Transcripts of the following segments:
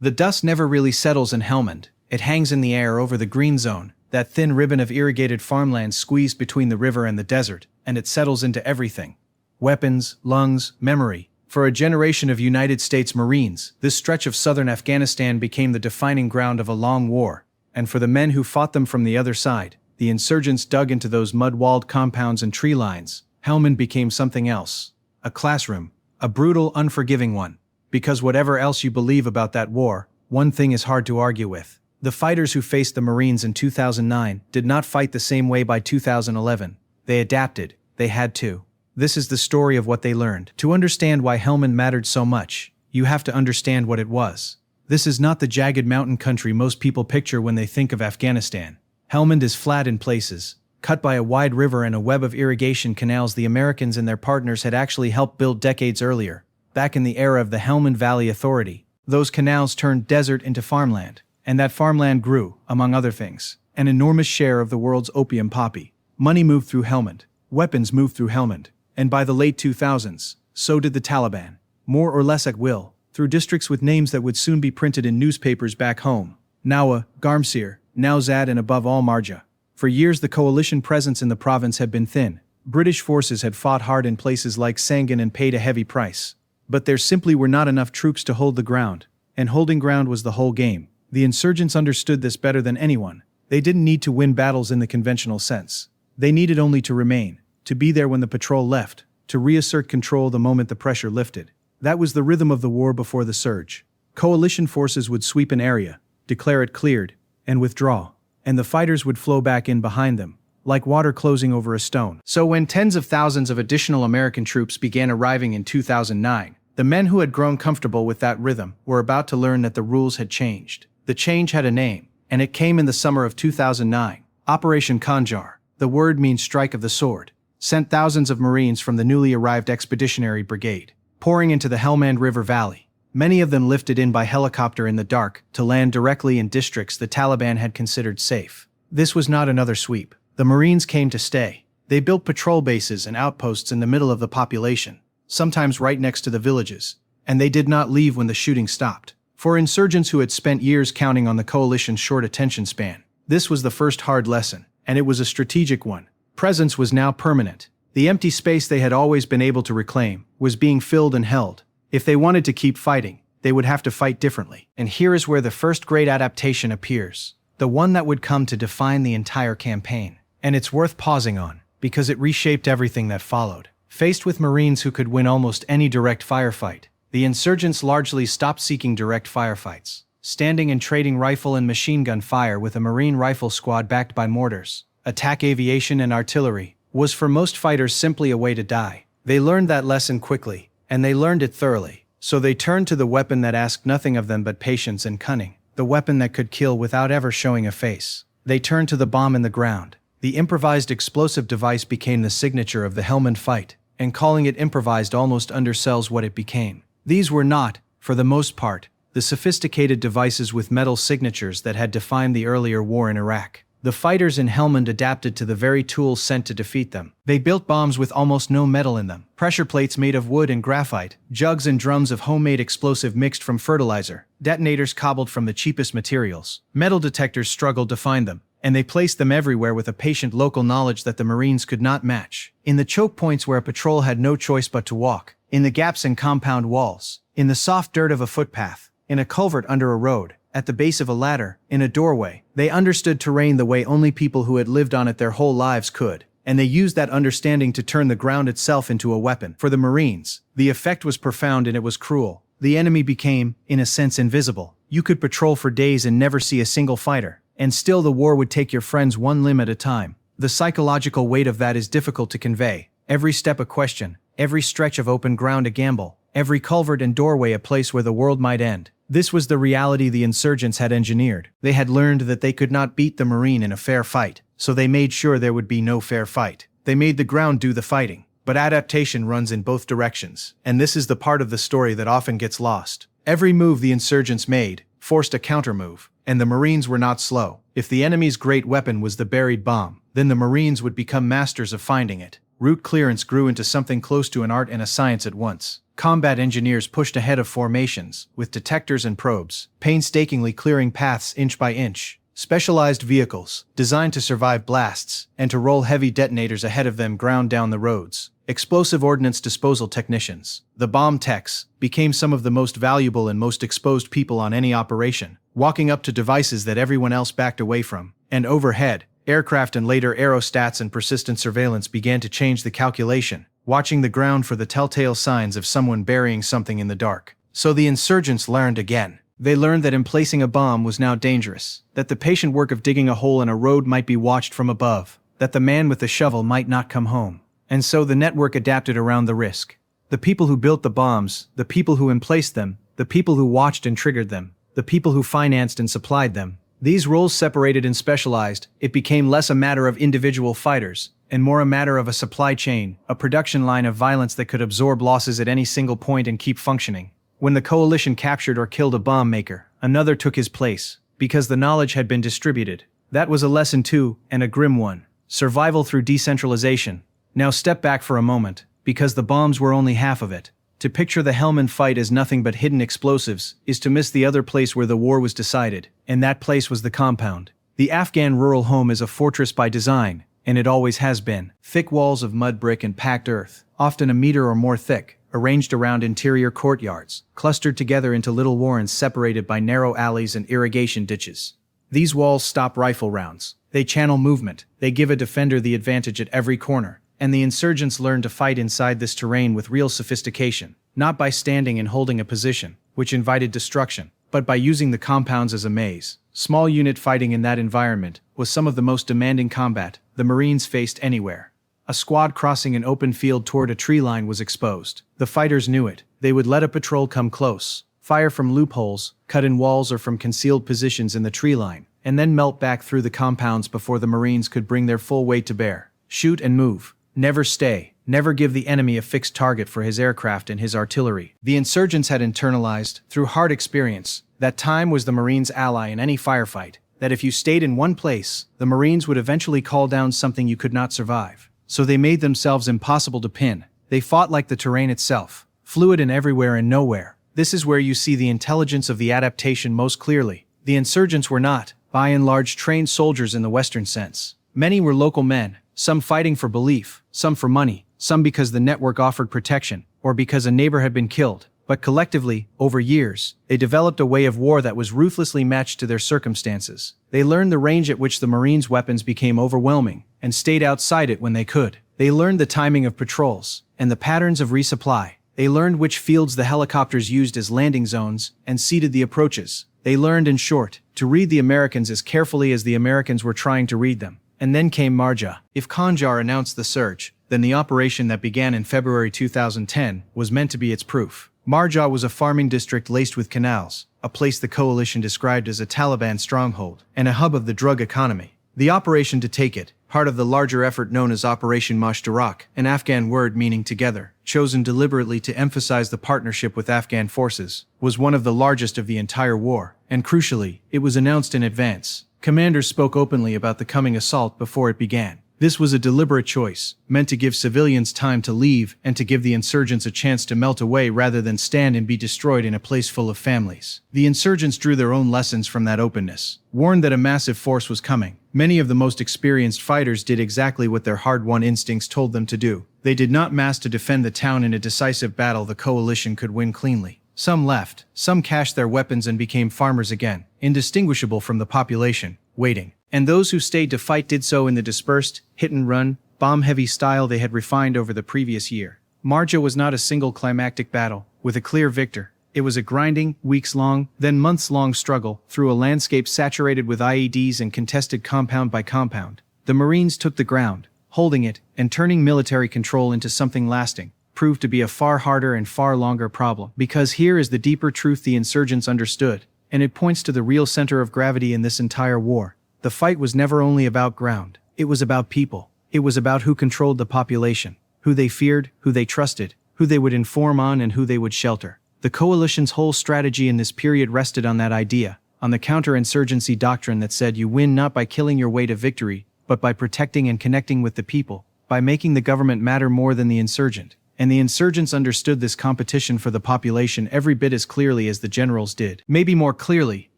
The dust never really settles in Helmand. It hangs in the air over the green zone, that thin ribbon of irrigated farmland squeezed between the river and the desert, and it settles into everything. Weapons, lungs, memory. For a generation of United States Marines, this stretch of southern Afghanistan became the defining ground of a long war, and for the men who fought them from the other side, the insurgents dug into those mud-walled compounds and tree lines, Helmand became something else. A classroom. A brutal, unforgiving one. Because whatever else you believe about that war, one thing is hard to argue with. The fighters who faced the Marines in 2009 did not fight the same way by 2011. They adapted. They had to. This is the story of what they learned. To understand why Helmand mattered so much, you have to understand what it was. This is not the jagged mountain country most people picture when they think of Afghanistan. Helmand is flat in places, cut by a wide river and a web of irrigation canals the Americans and their partners had actually helped build decades earlier. Back in the era of the Helmand Valley Authority, those canals turned desert into farmland, and that farmland grew, among other things, an enormous share of the world's opium poppy. Money moved through Helmand, weapons moved through Helmand, and by the late 2000s, so did the Taliban, more or less at will, through districts with names that would soon be printed in newspapers back home. Nawa, Garmsir, Now Zad, and above all Marjah. For years the coalition presence in the province had been thin. British forces had fought hard in places like Sangin and paid a heavy price. But there simply were not enough troops to hold the ground, and holding ground was the whole game. The insurgents understood this better than anyone. They didn't need to win battles in the conventional sense. They needed only to remain, to be there when the patrol left, to reassert control the moment the pressure lifted. That was the rhythm of the war before the surge. Coalition forces would sweep an area, declare it cleared, and withdraw, and the fighters would flow back in behind them, like water closing over a stone. So when tens of thousands of additional American troops began arriving in 2009, the men who had grown comfortable with that rhythm were about to learn that the rules had changed. The change had a name, and it came in the summer of 2009. Operation Khanjar, the word means strike of the sword, sent thousands of Marines from the newly arrived Expeditionary Brigade, pouring into the Helmand River Valley, many of them lifted in by helicopter in the dark to land directly in districts the Taliban had considered safe. This was not another sweep. The Marines came to stay. They built patrol bases and outposts in the middle of the population, sometimes right next to the villages, and they did not leave when the shooting stopped. For insurgents who had spent years counting on the coalition's short attention span, this was the first hard lesson, and it was a strategic one. Presence was now permanent. The empty space they had always been able to reclaim was being filled and held. If they wanted to keep fighting, they would have to fight differently. And here is where the first great adaptation appears, the one that would come to define the entire campaign. And it's worth pausing on, because it reshaped everything that followed. Faced with Marines who could win almost any direct firefight, the insurgents largely stopped seeking direct firefights, standing and trading rifle and machine gun fire with a Marine rifle squad backed by mortars. Attack aviation and artillery was for most fighters simply a way to die. They learned that lesson quickly, and they learned it thoroughly. So they turned to the weapon that asked nothing of them but patience and cunning, the weapon that could kill without ever showing a face. They turned to the bomb in the ground. The improvised explosive device became the signature of the Helmand fight, and calling it improvised almost undersells what it became. These were not, for the most part, the sophisticated devices with metal signatures that had defined the earlier war in Iraq. The fighters in Helmand adapted to the very tools sent to defeat them. They built bombs with almost no metal in them, pressure plates made of wood and graphite, jugs and drums of homemade explosive mixed from fertilizer, detonators cobbled from the cheapest materials. Metal detectors struggled to find them, and they placed them everywhere with a patient local knowledge that the Marines could not match. In the choke points where a patrol had no choice but to walk, in the gaps in compound walls, in the soft dirt of a footpath, in a culvert under a road, at the base of a ladder, in a doorway, they understood terrain the way only people who had lived on it their whole lives could, and they used that understanding to turn the ground itself into a weapon. For the Marines, the effect was profound and it was cruel. The enemy became, in a sense, invisible. You could patrol for days and never see a single fighter, and still the war would take your friends one limb at a time. The psychological weight of that is difficult to convey. Every step a question, every stretch of open ground a gamble, every culvert and doorway a place where the world might end. This was the reality the insurgents had engineered. They had learned that they could not beat the Marine in a fair fight, so they made sure there would be no fair fight. They made the ground do the fighting. But adaptation runs in both directions, and this is the part of the story that often gets lost. Every move the insurgents made forced a countermove, and the Marines were not slow. If the enemy's great weapon was the buried bomb, then the Marines would become masters of finding it. Route clearance grew into something close to an art and a science at once. Combat engineers pushed ahead of formations, with detectors and probes, painstakingly clearing paths inch by inch. Specialized vehicles, designed to survive blasts, and to roll heavy detonators ahead of them ground down the roads. Explosive ordnance disposal technicians, the bomb techs, became some of the most valuable and most exposed people on any operation, walking up to devices that everyone else backed away from. And overhead, aircraft and later aerostats and persistent surveillance began to change the calculation, watching the ground for the telltale signs of someone burying something in the dark. So the insurgents learned again. They learned that emplacing a bomb was now dangerous, that the patient work of digging a hole in a road might be watched from above, that the man with the shovel might not come home. And so the network adapted around the risk. The people who built the bombs, the people who emplaced them, the people who watched and triggered them, the people who financed and supplied them. These roles separated and specialized. It became less a matter of individual fighters, and more a matter of a supply chain, a production line of violence that could absorb losses at any single point and keep functioning. When the coalition captured or killed a bomb maker, another took his place, because the knowledge had been distributed. That was a lesson too, and a grim one. Survival through decentralization. Now step back for a moment, because the bombs were only half of it. To picture the Helmand fight as nothing but hidden explosives is to miss the other place where the war was decided, and that place was the compound. The Afghan rural home is a fortress by design, and it always has been. Thick walls of mud brick and packed earth, often a meter or more thick, arranged around interior courtyards, clustered together into little warrens separated by narrow alleys and irrigation ditches. These walls stop rifle rounds. They channel movement. They give a defender the advantage at every corner. And the insurgents learned to fight inside this terrain with real sophistication, not by standing and holding a position, which invited destruction, but by using the compounds as a maze. Small unit fighting in that environment was some of the most demanding combat the Marines faced anywhere. A squad crossing an open field toward a tree line was exposed. The fighters knew it. They would let a patrol come close, fire from loopholes, cut in walls or from concealed positions in the tree line, and then melt back through the compounds before the Marines could bring their full weight to bear. Shoot and move. Never stay. Never give the enemy a fixed target for his aircraft and his artillery. The insurgents had internalized, through hard experience, that time was the Marines' ally in any firefight, that if you stayed in one place, the Marines would eventually call down something you could not survive. So they made themselves impossible to pin. They fought like the terrain itself, fluid and everywhere and nowhere. This is where you see the intelligence of the adaptation most clearly. The insurgents were not, by and large, trained soldiers in the Western sense. Many were local men, some fighting for belief, some for money, some because the network offered protection, or because a neighbor had been killed. But collectively, over years, they developed a way of war that was ruthlessly matched to their circumstances. They learned the range at which the Marines' weapons became overwhelming, and stayed outside it when they could. They learned the timing of patrols, and the patterns of resupply. They learned which fields the helicopters used as landing zones, and seeded the approaches. They learned, in short, to read the Americans as carefully as the Americans were trying to read them. And then came Marjah. If Khanjar announced the surge, then the operation that began in February 2010 was meant to be its proof. Marjah was a farming district laced with canals, a place the coalition described as a Taliban stronghold, and a hub of the drug economy. The operation to take it, part of the larger effort known as Operation Moshtarak, an Afghan word meaning together, chosen deliberately to emphasize the partnership with Afghan forces, was one of the largest of the entire war, and crucially, it was announced in advance. Commanders spoke openly about the coming assault before it began. This was a deliberate choice, meant to give civilians time to leave and to give the insurgents a chance to melt away rather than stand and be destroyed in a place full of families. The insurgents drew their own lessons from that openness. Warned that a massive force was coming, many of the most experienced fighters did exactly what their hard-won instincts told them to do. They did not mass to defend the town in a decisive battle the coalition could win cleanly. Some left, some cached their weapons and became farmers again, indistinguishable from the population, waiting. And those who stayed to fight did so in the dispersed, hit-and-run, bomb-heavy style they had refined over the previous year. Marjah was not a single climactic battle, with a clear victor. It was a grinding, weeks-long, then months-long struggle through a landscape saturated with IEDs and contested compound by compound. The Marines took the ground, holding it, and turning military control into something lasting, proved to be a far harder and far longer problem. Because here is the deeper truth the insurgents understood, and it points to the real center of gravity in this entire war. The fight was never only about ground. It was about people. It was about who controlled the population, who they feared, who they trusted, who they would inform on, and who they would shelter. The coalition's whole strategy in this period rested on that idea, on the counterinsurgency doctrine that said you win not by killing your way to victory, but by protecting and connecting with the people. by making the government matter more than the insurgent. And the insurgents understood this competition for the population every bit as clearly as the generals did. Maybe more clearly,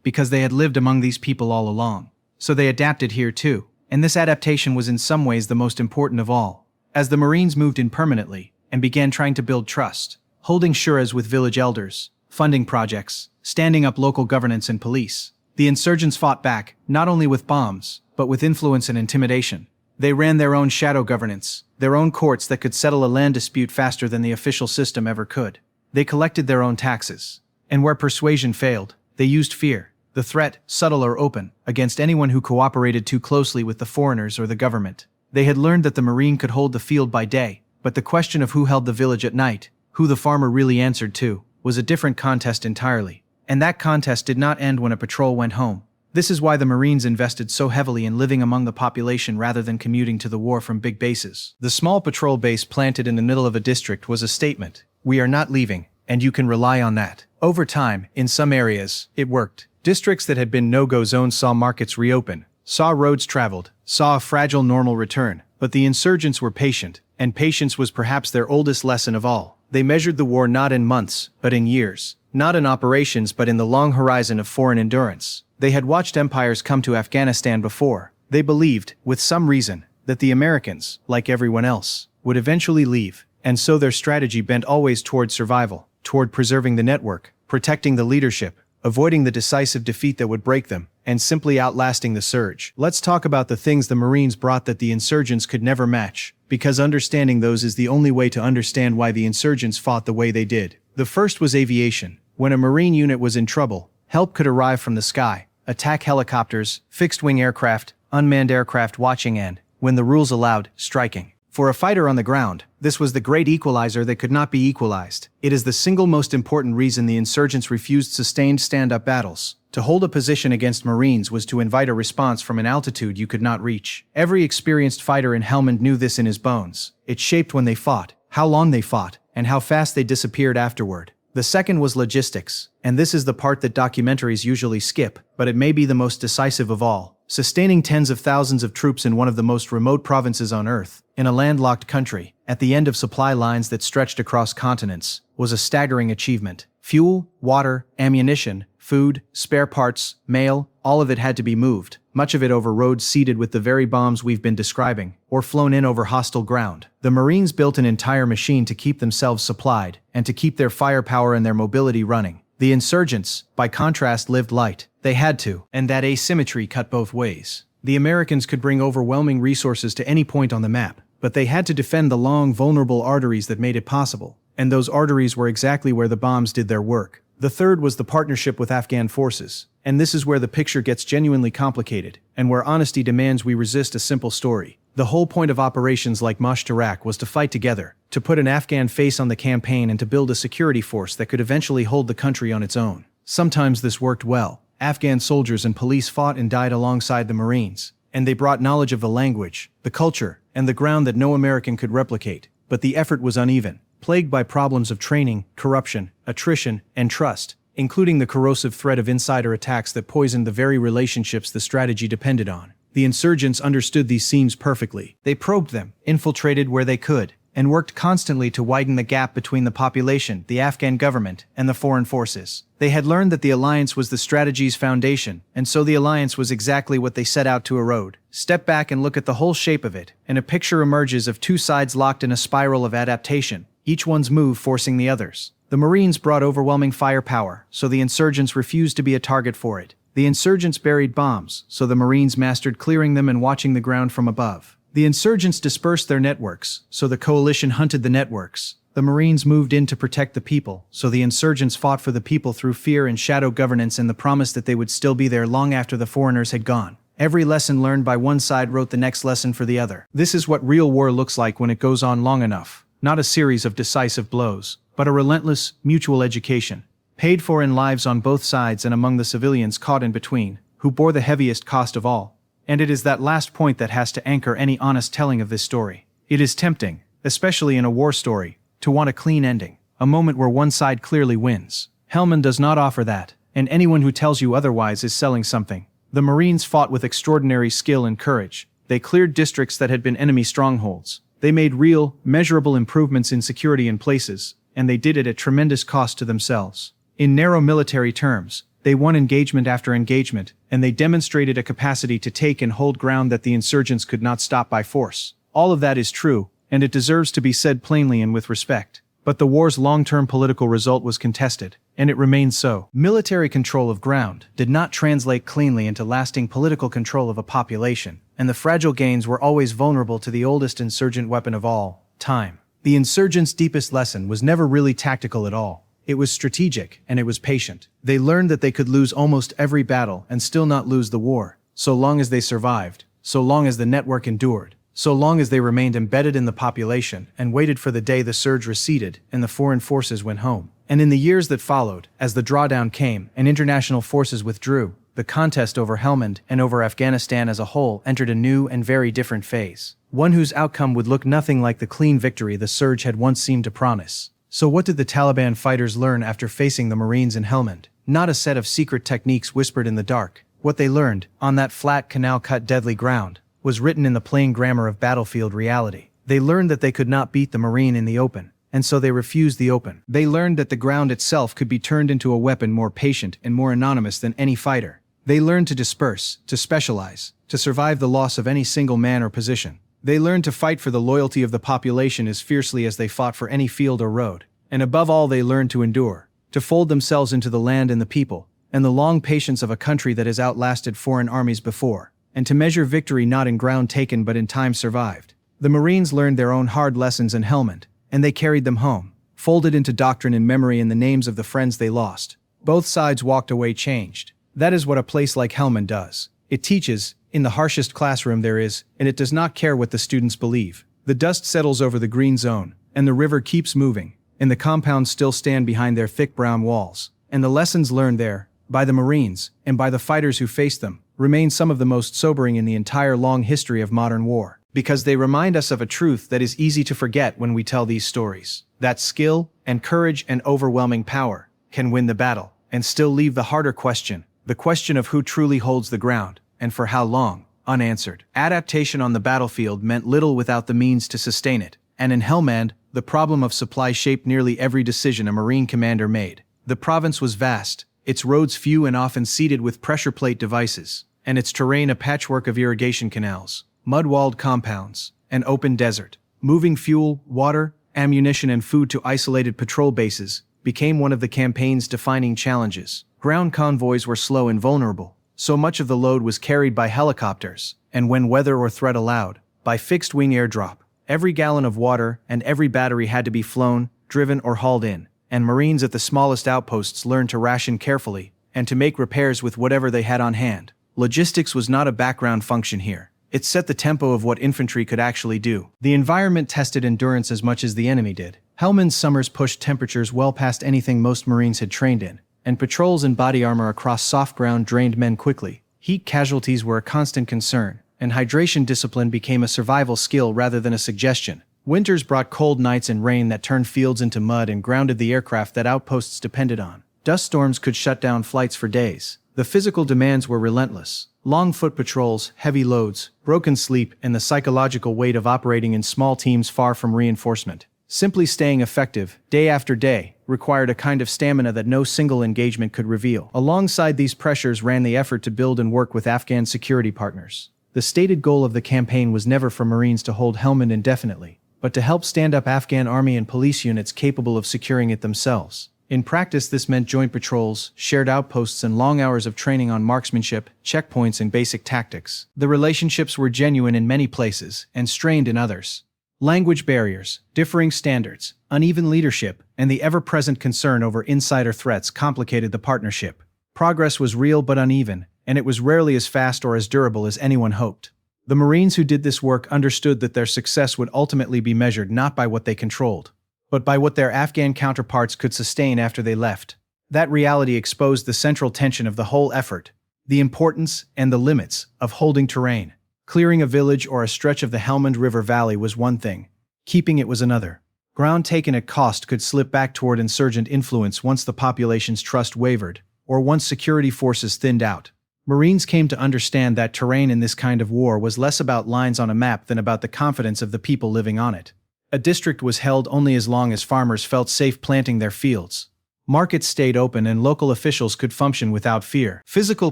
because they had lived among these people all along. So they adapted here too. And this adaptation was in some ways the most important of all. As the Marines moved in permanently, and began trying to build trust, holding shuras with village elders, funding projects, standing up local governance and police, the insurgents fought back, not only with bombs, but with influence and intimidation. They ran their own shadow governance, their own courts that could settle a land dispute faster than the official system ever could. They collected their own taxes. And where persuasion failed, they used fear, the threat, subtle or open, against anyone who cooperated too closely with the foreigners or the government. They had learned that the Marine could hold the field by day, but the question of who held the village at night, who the farmer really answered to, was a different contest entirely. And that contest did not end when a patrol went home. This is why the Marines invested so heavily in living among the population rather than commuting to the war from big bases. The small patrol base planted in the middle of a district was a statement. We are not leaving, and you can rely on that. Over time, in some areas, it worked. Districts that had been no-go zones saw markets reopen, saw roads traveled, saw a fragile normal return. But the insurgents were patient, and patience was perhaps their oldest lesson of all. They measured the war not in months, but in years. Not in operations, but in the long horizon of foreign endurance. They had watched empires come to Afghanistan before. They believed, with some reason, that the Americans, like everyone else, would eventually leave, and so their strategy bent always toward survival, toward preserving the network, protecting the leadership, avoiding the decisive defeat that would break them, and simply outlasting the surge. Let's talk about the things the Marines brought that the insurgents could never match, because understanding those is the only way to understand why the insurgents fought the way they did. The first was aviation. When a Marine unit was in trouble, help could arrive from the sky, attack helicopters, fixed-wing aircraft, unmanned aircraft watching and, when the rules allowed, striking. For a fighter on the ground, this was the great equalizer that could not be equalized. It is the single most important reason the insurgents refused sustained stand-up battles. To hold a position against Marines was to invite a response from an altitude you could not reach. Every experienced fighter in Helmand knew this in his bones. It shaped when they fought, how long they fought, and how fast they disappeared afterward. The second was logistics, and this is the part that documentaries usually skip, but it may be the most decisive of all. Sustaining tens of thousands of troops in one of the most remote provinces on Earth, in a landlocked country, at the end of supply lines that stretched across continents, was a staggering achievement. Fuel, water, ammunition, food, spare parts, mail, all of it had to be moved, much of it over roads seeded with the very bombs we've been describing, or flown in over hostile ground. The Marines built an entire machine to keep themselves supplied, and to keep their firepower and their mobility running. The insurgents, by contrast, lived light. They had to, and that asymmetry cut both ways. The Americans could bring overwhelming resources to any point on the map, but they had to defend the long, vulnerable arteries that made it possible, and those arteries were exactly where the bombs did their work. The third was the partnership with Afghan forces, and this is where the picture gets genuinely complicated, and where honesty demands we resist a simple story. The whole point of operations like Moshtarak was to fight together, to put an Afghan face on the campaign and to build a security force that could eventually hold the country on its own. Sometimes this worked well. Afghan soldiers and police fought and died alongside the Marines, and they brought knowledge of the language, the culture, and the ground that no American could replicate. But the effort was uneven, plagued by problems of training, corruption, attrition, and trust, including the corrosive threat of insider attacks that poisoned the very relationships the strategy depended on. The insurgents understood these seams perfectly. They probed them, infiltrated where they could, and worked constantly to widen the gap between the population, the Afghan government, and the foreign forces. They had learned that the alliance was the strategy's foundation, and so the alliance was exactly what they set out to erode. Step back and look at the whole shape of it, and a picture emerges of two sides locked in a spiral of adaptation, each one's move forcing the others. The Marines brought overwhelming firepower, so the insurgents refused to be a target for it. The insurgents buried bombs, so the Marines mastered clearing them and watching the ground from above. The insurgents dispersed their networks, so the coalition hunted the networks. The Marines moved in to protect the people, so the insurgents fought for the people through fear and shadow governance and the promise that they would still be there long after the foreigners had gone. Every lesson learned by one side wrote the next lesson for the other. This is what real war looks like when it goes on long enough. Not a series of decisive blows, but a relentless, mutual education, paid for in lives on both sides and among the civilians caught in between, who bore the heaviest cost of all. And it is that last point that has to anchor any honest telling of this story. It is tempting, especially in a war story, to want a clean ending, a moment where one side clearly wins. Helmand does not offer that, and anyone who tells you otherwise is selling something. The Marines fought with extraordinary skill and courage. They cleared districts that had been enemy strongholds. They made real, measurable improvements in security in places, and they did it at tremendous cost to themselves. In narrow military terms, they won engagement after engagement, and they demonstrated a capacity to take and hold ground that the insurgents could not stop by force. All of that is true, and it deserves to be said plainly and with respect. But the war's long-term political result was contested, and it remains so. Military control of ground did not translate cleanly into lasting political control of a population, and the fragile gains were always vulnerable to the oldest insurgent weapon of all, time. The insurgents' deepest lesson was never really tactical at all. It was strategic, and it was patient. They learned that they could lose almost every battle and still not lose the war, so long as they survived, so long as the network endured, so long as they remained embedded in the population and waited for the day the surge receded and the foreign forces went home. And in the years that followed, as the drawdown came and international forces withdrew, the contest over Helmand and over Afghanistan as a whole entered a new and very different phase, one whose outcome would look nothing like the clean victory the surge had once seemed to promise. So what did the Taliban fighters learn after facing the Marines in Helmand? Not a set of secret techniques whispered in the dark. What they learned, on that flat canal-cut deadly ground, was written in the plain grammar of battlefield reality. They learned that they could not beat the Marine in the open, and so they refused the open. They learned that the ground itself could be turned into a weapon more patient and more anonymous than any fighter. They learned to disperse, to specialize, to survive the loss of any single man or position. They learned to fight for the loyalty of the population as fiercely as they fought for any field or road. And above all, they learned to endure, to fold themselves into the land and the people, and the long patience of a country that has outlasted foreign armies before, and to measure victory not in ground taken but in time survived. The Marines learned their own hard lessons in Helmand, and they carried them home, folded into doctrine and memory in the names of the friends they lost. Both sides walked away changed. That is what a place like Helmand does. It teaches, in the harshest classroom there is, and it does not care what the students believe. The dust settles over the green zone, and the river keeps moving, and the compounds still stand behind their thick brown walls. And the lessons learned there, by the Marines, and by the fighters who faced them, remain some of the most sobering in the entire long history of modern war. Because they remind us of a truth that is easy to forget when we tell these stories. That skill, and courage, and overwhelming power can win the battle, and still leave the harder question, the question of who truly holds the ground, and for how long, unanswered. Adaptation on the battlefield meant little without the means to sustain it, and in Helmand, the problem of supply shaped nearly every decision a Marine commander made. The province was vast, its roads few and often seeded with pressure plate devices, and its terrain a patchwork of irrigation canals, mud-walled compounds, and open desert. Moving fuel, water, ammunition and food to isolated patrol bases became one of the campaign's defining challenges. Ground convoys were slow and vulnerable, so much of the load was carried by helicopters, and when weather or threat allowed, by fixed-wing airdrop. Every gallon of water and every battery had to be flown, driven or hauled in, and Marines at the smallest outposts learned to ration carefully and to make repairs with whatever they had on hand. Logistics was not a background function here. It set the tempo of what infantry could actually do. The environment tested endurance as much as the enemy did. Helmand's summers pushed temperatures well past anything most Marines had trained in, and patrols in body armor across soft ground drained men quickly. Heat casualties were a constant concern, and hydration discipline became a survival skill rather than a suggestion. Winters brought cold nights and rain that turned fields into mud and grounded the aircraft that outposts depended on. Dust storms could shut down flights for days. The physical demands were relentless. Long foot patrols, heavy loads, broken sleep, and the psychological weight of operating in small teams far from reinforcement. Simply staying effective, day after day, required a kind of stamina that no single engagement could reveal. Alongside these pressures ran the effort to build and work with Afghan security partners. The stated goal of the campaign was never for Marines to hold Helmand indefinitely, but to help stand up Afghan army and police units capable of securing it themselves. In practice, this meant joint patrols, shared outposts, and long hours of training on marksmanship, checkpoints, and basic tactics. The relationships were genuine in many places and strained in others. Language barriers, differing standards, uneven leadership, and the ever-present concern over insider threats complicated the partnership. Progress was real but uneven, and it was rarely as fast or as durable as anyone hoped. The Marines who did this work understood that their success would ultimately be measured not by what they controlled, but by what their Afghan counterparts could sustain after they left. That reality exposed the central tension of the whole effort, the importance and the limits of holding terrain. Clearing a village or a stretch of the Helmand River Valley was one thing. Keeping it was another. Ground taken at cost could slip back toward insurgent influence once the population's trust wavered, or once security forces thinned out. Marines came to understand that terrain in this kind of war was less about lines on a map than about the confidence of the people living on it. A district was held only as long as farmers felt safe planting their fields. Markets stayed open and local officials could function without fear. Physical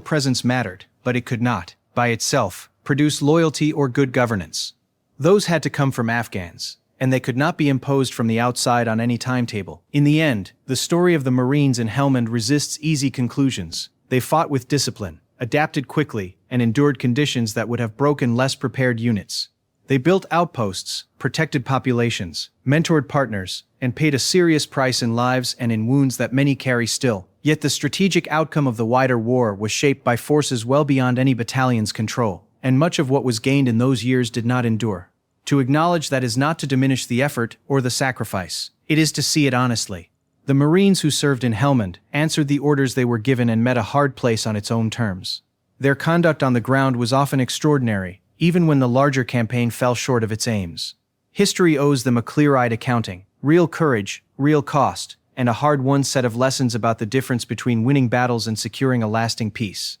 presence mattered, but it could not, by itself, produce loyalty or good governance. Those had to come from Afghans, and they could not be imposed from the outside on any timetable. In the end, the story of the Marines in Helmand resists easy conclusions. They fought with discipline, adapted quickly, and endured conditions that would have broken less prepared units. They built outposts, protected populations, mentored partners, and paid a serious price in lives and in wounds that many carry still. Yet the strategic outcome of the wider war was shaped by forces well beyond any battalion's control, and much of what was gained in those years did not endure. To acknowledge that is not to diminish the effort or the sacrifice. It is to see it honestly. The Marines who served in Helmand answered the orders they were given and met a hard place on its own terms. Their conduct on the ground was often extraordinary, even when the larger campaign fell short of its aims. History owes them a clear-eyed accounting, real courage, real cost, and a hard-won set of lessons about the difference between winning battles and securing a lasting peace.